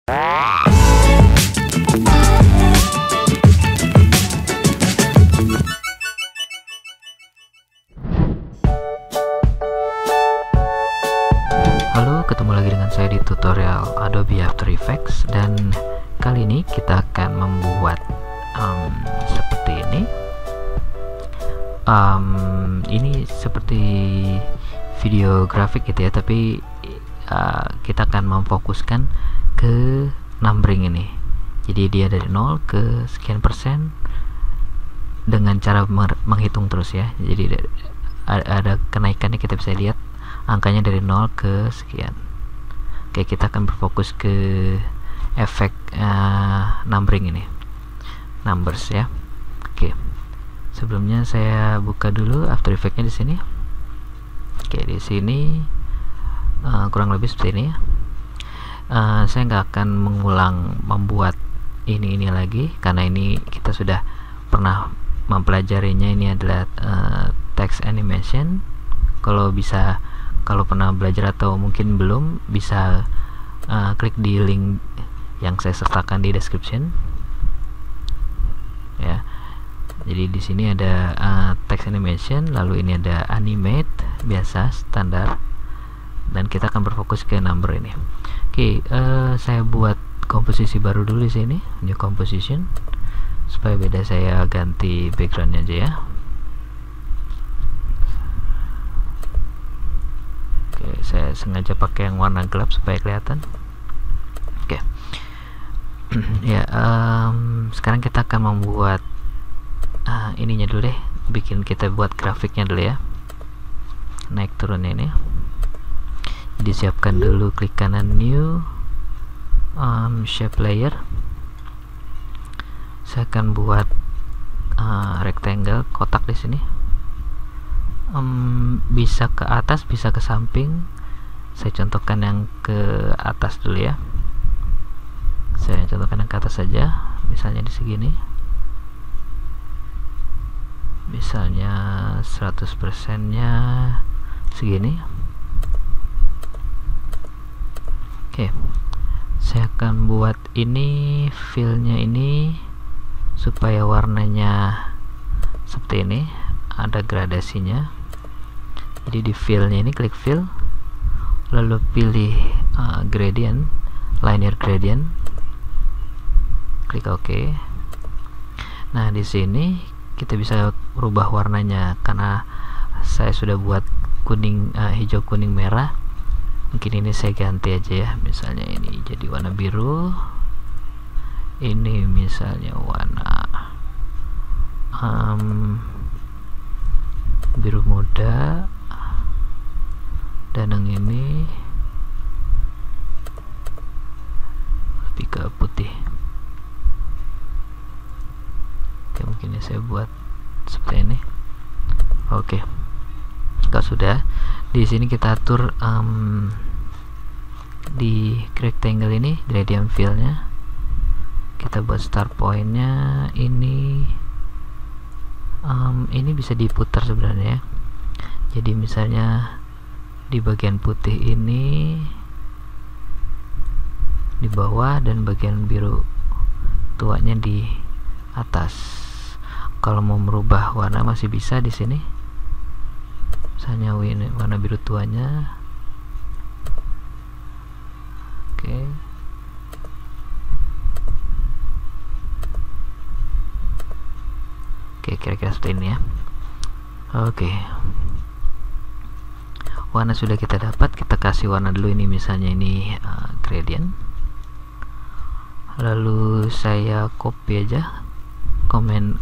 Halo, ketemu lagi dengan saya di tutorial Adobe After Effects, dan kali ini kita akan membuat seperti ini. Ini seperti video grafik gitu ya, tapi kita akan memfokuskan ke numbering ini. Jadi dia dari 0 ke sekian persen dengan cara menghitung terus ya. Jadi ada kenaikannya, kita bisa lihat angkanya dari 0 ke sekian. Oke, kita akan berfokus ke efek numbering ini, numbers ya. Oke, sebelumnya saya buka dulu After Effects-nya di sini. Oke, di sini kurang lebih seperti ini ya. Saya nggak akan mengulang membuat ini lagi, karena ini kita sudah pernah mempelajarinya. Ini adalah text animation. Kalau pernah belajar atau mungkin belum, bisa klik di link yang saya sertakan di description ya. Jadi di sini ada text animation, lalu ini ada animate biasa standar, dan kita akan berfokus ke number ini. Oke, saya buat komposisi baru dulu di sini, new composition, supaya beda. Saya ganti backgroundnya aja ya. Oke, saya sengaja pakai yang warna gelap supaya kelihatan. Oke. Ya, sekarang kita akan membuat ininya dulu deh. Kita buat grafiknya dulu ya. Naik turun ini. Jadi siapkan dulu, klik kanan new, shape layer. Saya akan buat rectangle, kotak di sini. Bisa ke atas, bisa ke samping. Saya contohkan yang ke atas dulu ya. Saya contohkan yang ke atas saja, misalnya di segini, misalnya 100% nya segini. Oke, saya akan buat ini fill-nya ini supaya warnanya seperti ini, ada gradasinya. Jadi di fill-nya ini klik fill, lalu pilih gradient, linear gradient, klik OK. Nah, di sini kita bisa rubah warnanya, karena saya sudah buat kuning, hijau, kuning, merah. Mungkin ini saya ganti aja ya, misalnya ini jadi warna biru, ini misalnya warna biru muda, dan yang ini lebih ke putih. Oke, mungkin ini saya buat seperti ini. Oke, kalau sudah di sini kita atur di rectangle ini gradient fill-nya, kita buat start point-nya ini. Ini bisa diputar sebenarnya ya. Jadi misalnya di bagian putih ini di bawah, dan bagian biru tuanya di atas. Kalau mau merubah warna masih bisa di sini, misalnya warna biru tuanya. Oke. Oke, kira-kira seperti ini ya. Oke, warna sudah kita dapat. Kita kasih warna dulu, ini misalnya ini gradient. Lalu saya copy aja,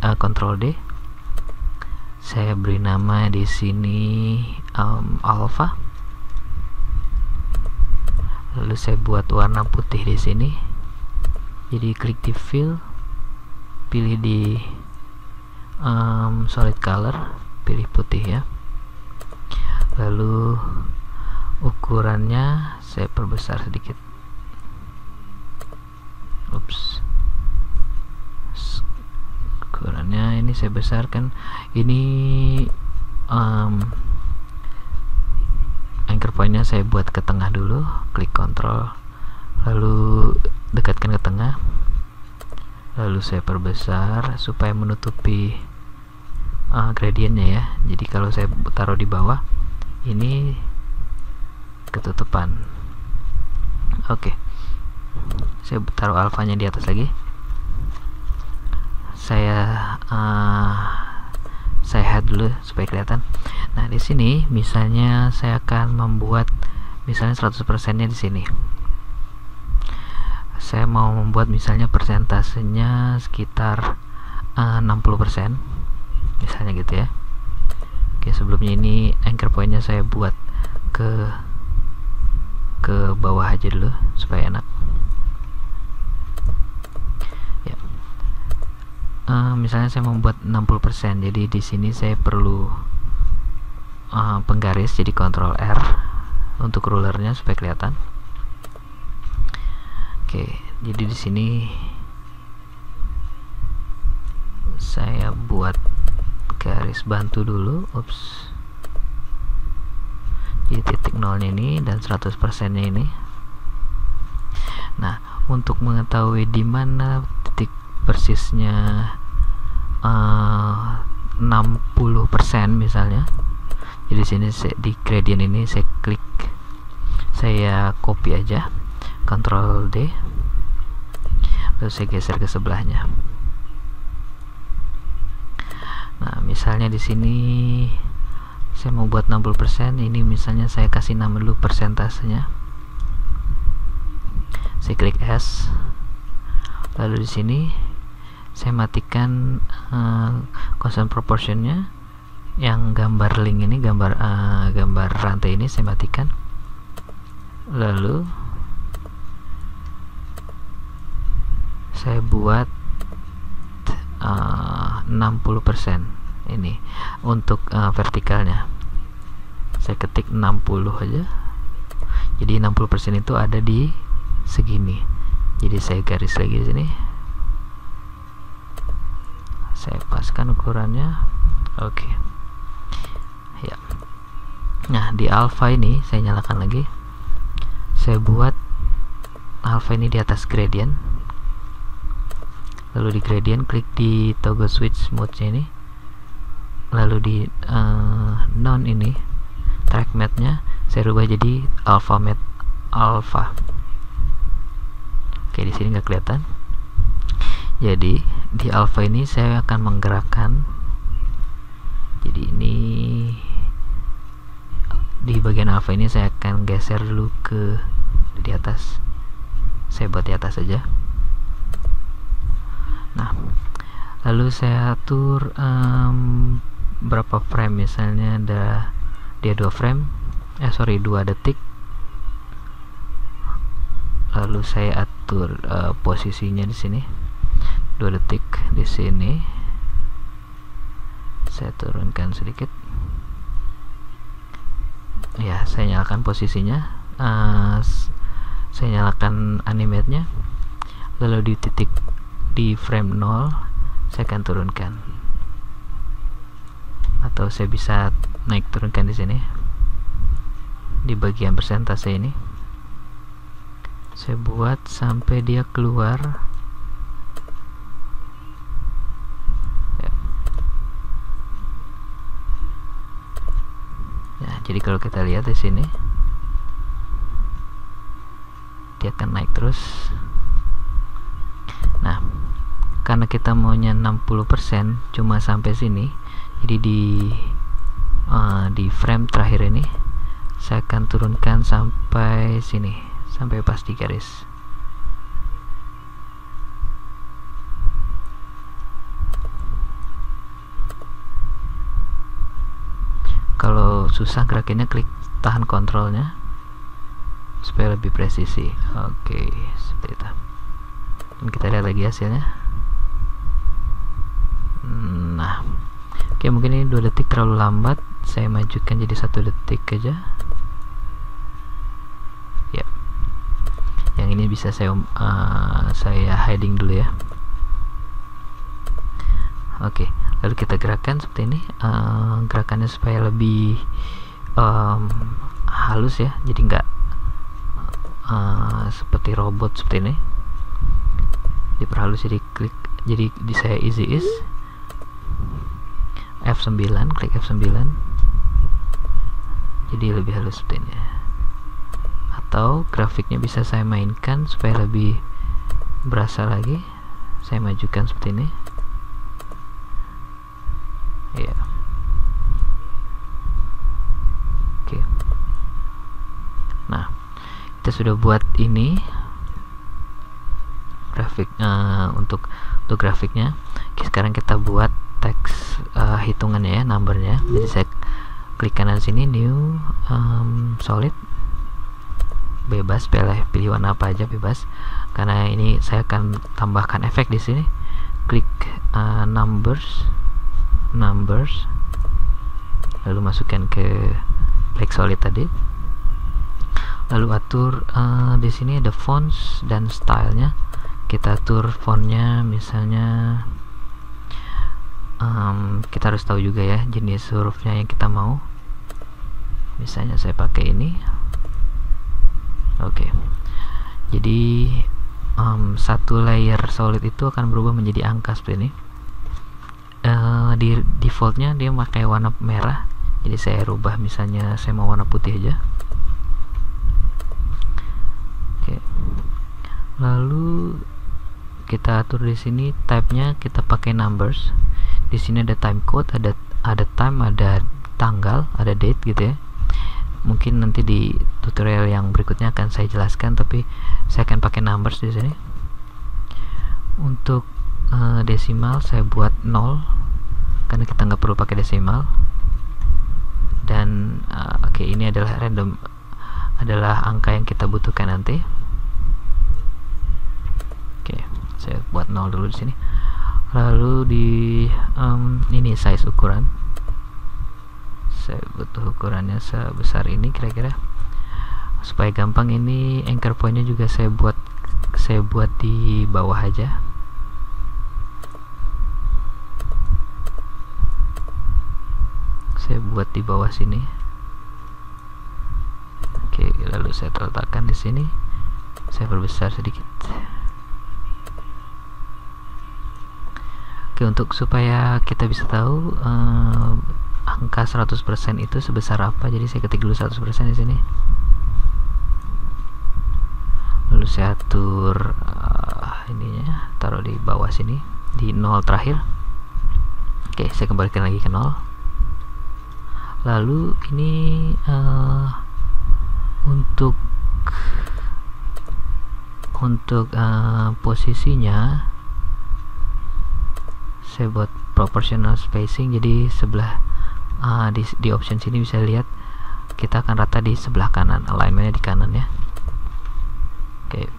Ctrl D. Saya beri nama di sini alpha. Lalu saya buat warna putih di sini. Jadi klik di fill, pilih di solid color, pilih putih ya. Lalu ukurannya saya perbesar sedikit. Ukurannya ini saya besarkan. Ini anchor point-nya saya buat ke tengah dulu, klik Ctrl, lalu lalu saya perbesar supaya menutupi gradiennya ya. Jadi kalau saya taruh di bawah ini ketutupan. Oke, saya taruh alfanya di atas lagi. Saya hide dulu supaya kelihatan. Nah, di sini misalnya saya akan membuat misalnya 100%-nya di sini. Saya mau membuat misalnya persentasenya sekitar 60%. Misalnya gitu ya. Oke, sebelumnya ini anchor point-nya saya buat ke bawah aja dulu supaya enak. Ya. Misalnya saya membuat 60%. Jadi di sini saya perlu penggaris, jadi Ctrl R untuk rulernya supaya kelihatan. Oke, jadi di sini saya buat garis bantu dulu. Ups. Jadi titik nolnya ini dan 100%-nya ini. Nah, untuk mengetahui di mana titik persisnya 60% misalnya, jadi sini di gradient ini saya klik, saya copy aja, Ctrl D, lalu saya geser ke sebelahnya. Nah, misalnya di sini saya mau buat 60%, ini misalnya saya kasih nama dulu persentasenya. Saya klik S, lalu di sini saya matikan constant proportionnya, yang gambar link ini, gambar rantai ini saya matikan. Lalu saya buat 60% ini untuk vertikalnya. Saya ketik 60 aja. Jadi 60% itu ada di segini. Jadi saya garis lagi di sini. Saya paskan ukurannya. Oke. Ya. Nah, di alpha ini saya nyalakan lagi. Saya buat alpha ini di atas gradient. Lalu di gradient klik di toggle switch mode-nya ini. Lalu di non ini track matte-nya saya rubah jadi alpha matte alpha. Oke, di sini nggak kelihatan. Jadi di alpha ini saya akan menggerakkan. Jadi ini di bagian alpha ini saya akan geser dulu ke di atas. Saya buat di atas saja. Nah, lalu saya atur berapa frame, misalnya dia 2 frame, 2 detik. Lalu saya atur posisinya di sini 2 detik. Di sini saya turunkan sedikit. Ya, saya nyalakan posisinya. Saya nyalakan animate-nya. Lalu di titik di frame 0 saya akan turunkan, atau saya bisa naik turunkan di sini di bagian persentase ini. Saya buat sampai dia keluar. Ya, jadi kalau kita lihat di sini dia akan naik terus. Nah, karena kita maunya 60% cuma sampai sini, jadi di frame terakhir ini saya akan turunkan sampai sini, sampai pas di garis. Kalau susah gerakinnya, klik tahan kontrolnya supaya lebih presisi. Oke, seperti itu. Dan kita lihat lagi hasilnya. Nah, oke, mungkin ini 2 detik terlalu lambat. Saya majukan jadi 1 detik aja. Ya, yang ini bisa saya hiding dulu ya. Oke, lalu kita gerakan seperti ini. Gerakannya supaya lebih halus ya, jadi nggak seperti robot seperti ini. Diperhalus, jadi klik Jadi saya easy ease F9, klik F9, jadi lebih halus seperti ini. Atau grafiknya bisa saya mainkan supaya lebih berasa lagi, saya majukan seperti ini ya. Oke. Nah, kita sudah buat ini grafik untuk grafiknya. Oke, sekarang kita buat teks hitungannya ya, numbernya. Jadi saya klik kanan sini, new, solid, bebas, pilih warna apa aja, bebas. Karena ini saya akan tambahkan efek di sini. Klik numbers, lalu masukkan ke black solid tadi. Lalu atur di sini ada fonts dan stylenya. Kita atur fontnya, misalnya kita harus tahu juga ya jenis hurufnya yang kita mau. Misalnya saya pakai ini. Oke. Jadi satu layer solid itu akan berubah menjadi angka seperti ini. Di defaultnya dia pakai warna merah, jadi saya rubah, misalnya saya mau warna putih aja. Oke. Lalu kita atur di sini type-nya, kita pakai numbers. Di sini ada time code, ada time, ada tanggal, ada date gitu ya. Mungkin nanti di tutorial yang berikutnya akan saya jelaskan, tapi saya akan pakai numbers di sini. Untuk desimal saya buat 0 karena kita nggak perlu pakai desimal. Dan oke, ini adalah random, adalah angka yang kita butuhkan nanti. Oke, saya buat 0 dulu di sini. Lalu di ini size ukuran, saya butuh ukurannya sebesar ini kira-kira, supaya gampang. Ini anchor pointnya juga saya buat di bawah aja. Saya buat di bawah sini. Oke, lalu saya letakkan di sini. Saya perbesar sedikit. Oke, untuk supaya kita bisa tahu angka 100% itu sebesar apa, jadi saya ketik dulu 100% di sini. Lalu saya atur ininya, taruh di bawah sini, di 0 terakhir. Oke, saya kembalikan lagi ke 0. Lalu ini untuk posisinya saya buat proportional spacing, jadi sebelah di option sini bisa lihat kita akan rata di sebelah kanan, alignmentnya di kanan ya. Oke,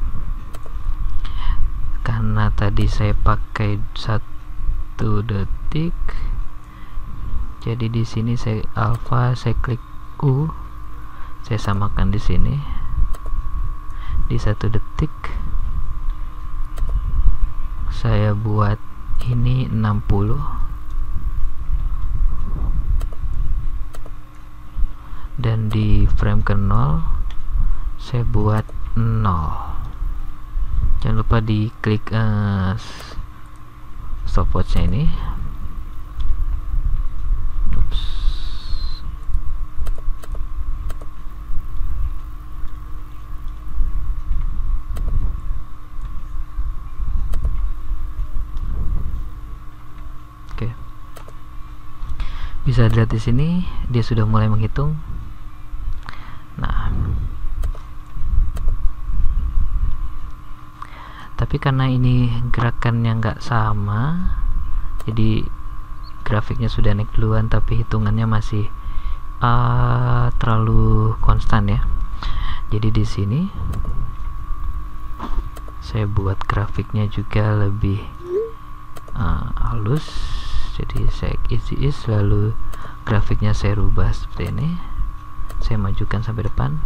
karena tadi saya pakai 1 detik, jadi di sini saya alpha, saya klik U, saya samakan di sini di 1 detik. Saya buat ini 60, dan di frame ke 0 saya buat 0. Jangan lupa di klik stopwatchnya ini. Oke, bisa dilihat di sini dia sudah mulai menghitung. Nah, tapi karena ini gerakannya nggak sama, jadi grafiknya sudah naik duluan tapi hitungannya masih terlalu konstan ya. Jadi di sini saya buat grafiknya juga lebih halus, jadi saya easy ease, lalu grafiknya saya rubah seperti ini, saya majukan sampai depan.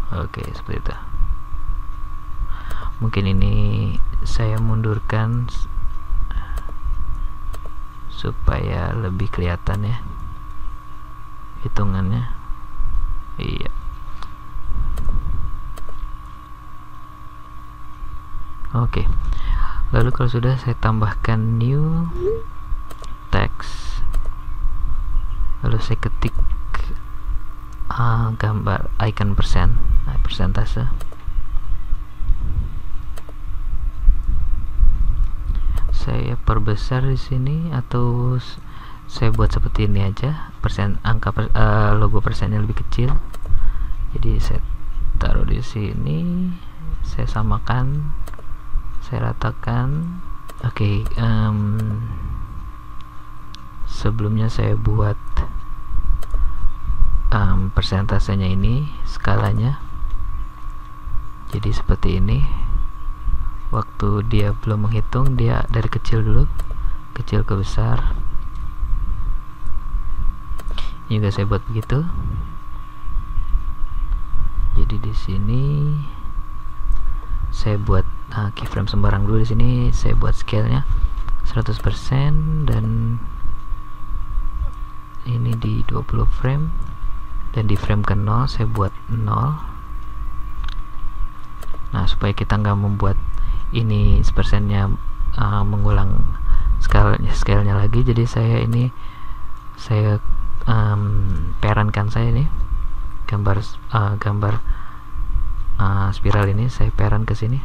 Oke, seperti itu. Mungkin ini saya mundurkan supaya lebih kelihatan ya hitungannya. Iya. Oke. Lalu kalau sudah, saya tambahkan new text, lalu saya ketik gambar icon persentase. Saya perbesar di sini, atau saya buat seperti ini aja, logo persennya lebih kecil. Jadi saya taruh di sini, saya samakan, saya ratakan. Oke, sebelumnya saya buat persentasenya ini, skalanya jadi seperti ini. Waktu dia belum menghitung, dia dari kecil dulu, kecil ke besar. Ini juga saya buat begitu. Jadi di sini saya buat keyframe sembarang dulu. Di sini saya buat scale-nya 100% dan ini di 20 frame, dan di frame ke 0 saya buat 0. Nah, supaya kita nggak membuat ini persennya mengulang scale-nya lagi, jadi saya perankan saya ini gambar spiral ini saya peran ke sini.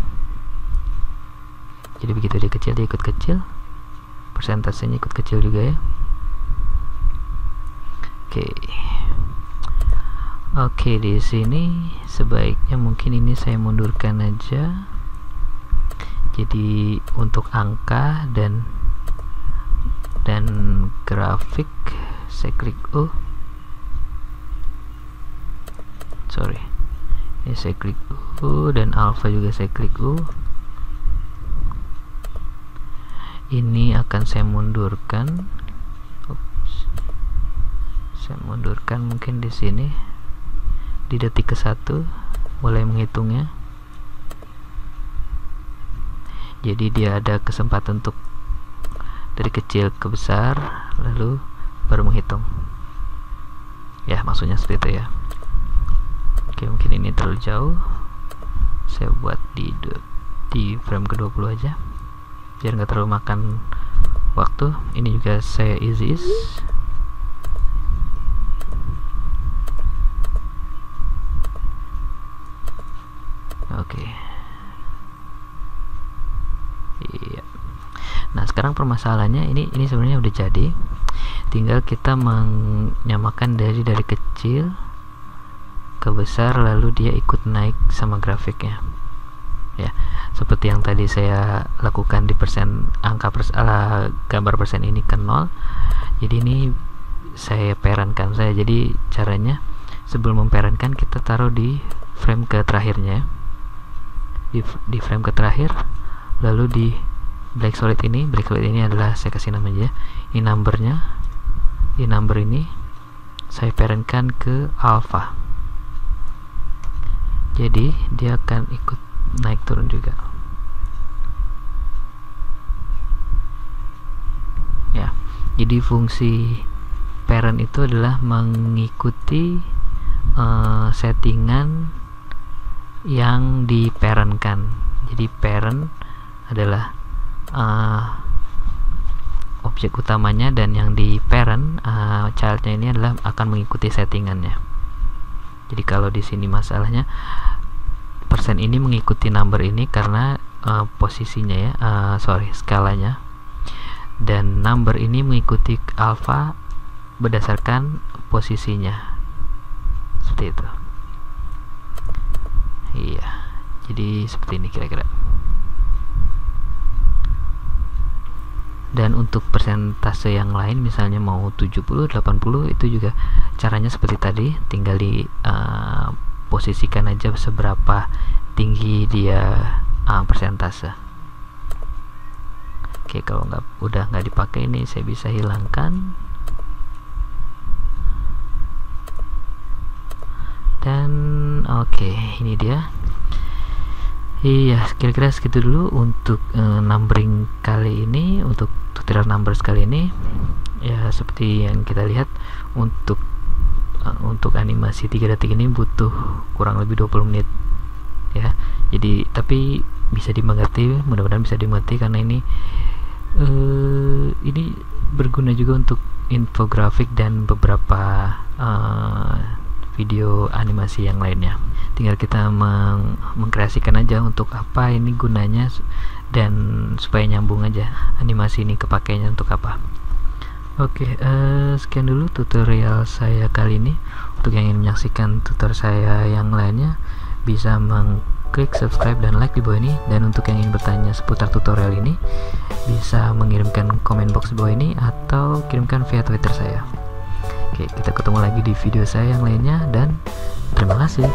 Jadi begitu dia kecil, dia ikut kecil, persentasenya ikut kecil juga ya. Oke, di sini sebaiknya mungkin ini saya mundurkan aja. Jadi untuk angka dan grafik saya klik U. Ini saya klik U, dan alpha juga saya klik U. Ini akan saya mundurkan. Saya mundurkan mungkin di sini di detik ke 1 mulai menghitungnya. Jadi dia ada kesempatan untuk dari kecil ke besar, lalu baru menghitung. Ya, maksudnya seperti itu ya. Oke, mungkin ini terlalu jauh. Saya buat di frame ke 20 aja, biar nggak terlalu makan waktu. Ini juga saya ease. Oke. Iya. Nah, sekarang permasalahannya ini sebenarnya udah jadi. Tinggal kita menyamakan dari kecil ke besar, lalu dia ikut naik sama grafiknya. Ya, seperti yang tadi saya lakukan di gambar persen ini ke 0. Jadi ini saya perankan saya. Jadi caranya, sebelum memperankan kita taruh di frame ke terakhirnya. Di frame ke terakhir, lalu di black solid ini adalah saya kasih nama aja, ini numbernya. Di number ini saya perankan ke alpha, jadi dia akan ikut naik turun juga ya. Jadi fungsi parent itu adalah mengikuti settingan yang diparentkan. Jadi parent adalah objek utamanya, dan yang di parent childnya ini adalah akan mengikuti settingannya. Jadi kalau di sini masalahnya persen ini mengikuti number ini karena posisinya ya, skalanya, dan number ini mengikuti alpha berdasarkan posisinya, seperti itu. Iya, jadi seperti ini kira-kira. Dan untuk persentase yang lain, misalnya mau 70, 80, itu juga caranya seperti tadi, tinggal di posisikan aja seberapa tinggi dia persentase. Oke, kalau udah nggak dipakai, ini saya bisa hilangkan. Dan oke, ini dia. Iya, kira-kira segitu dulu untuk numbering kali ini, untuk tutorial numbers kali ini. Ya, seperti yang kita lihat, untuk animasi 3 detik ini butuh kurang lebih 20 menit ya. Jadi Jadi tapi bisa dimengerti, mudah-mudahan bisa dimengerti, karena ini berguna juga untuk infografik dan beberapa video animasi yang lainnya. Tinggal kita mengkreasikan aja untuk apa ini gunanya, dan supaya nyambung aja animasi ini kepakainya untuk apa. Oke, sekian dulu tutorial saya kali ini. Untuk yang ingin menyaksikan tutorial saya yang lainnya, bisa mengklik subscribe dan like di bawah ini. Dan untuk yang ingin bertanya seputar tutorial ini, bisa mengirimkan komen box di bawah ini atau kirimkan via Twitter saya. Oke, kita ketemu lagi di video saya yang lainnya, dan terima kasih.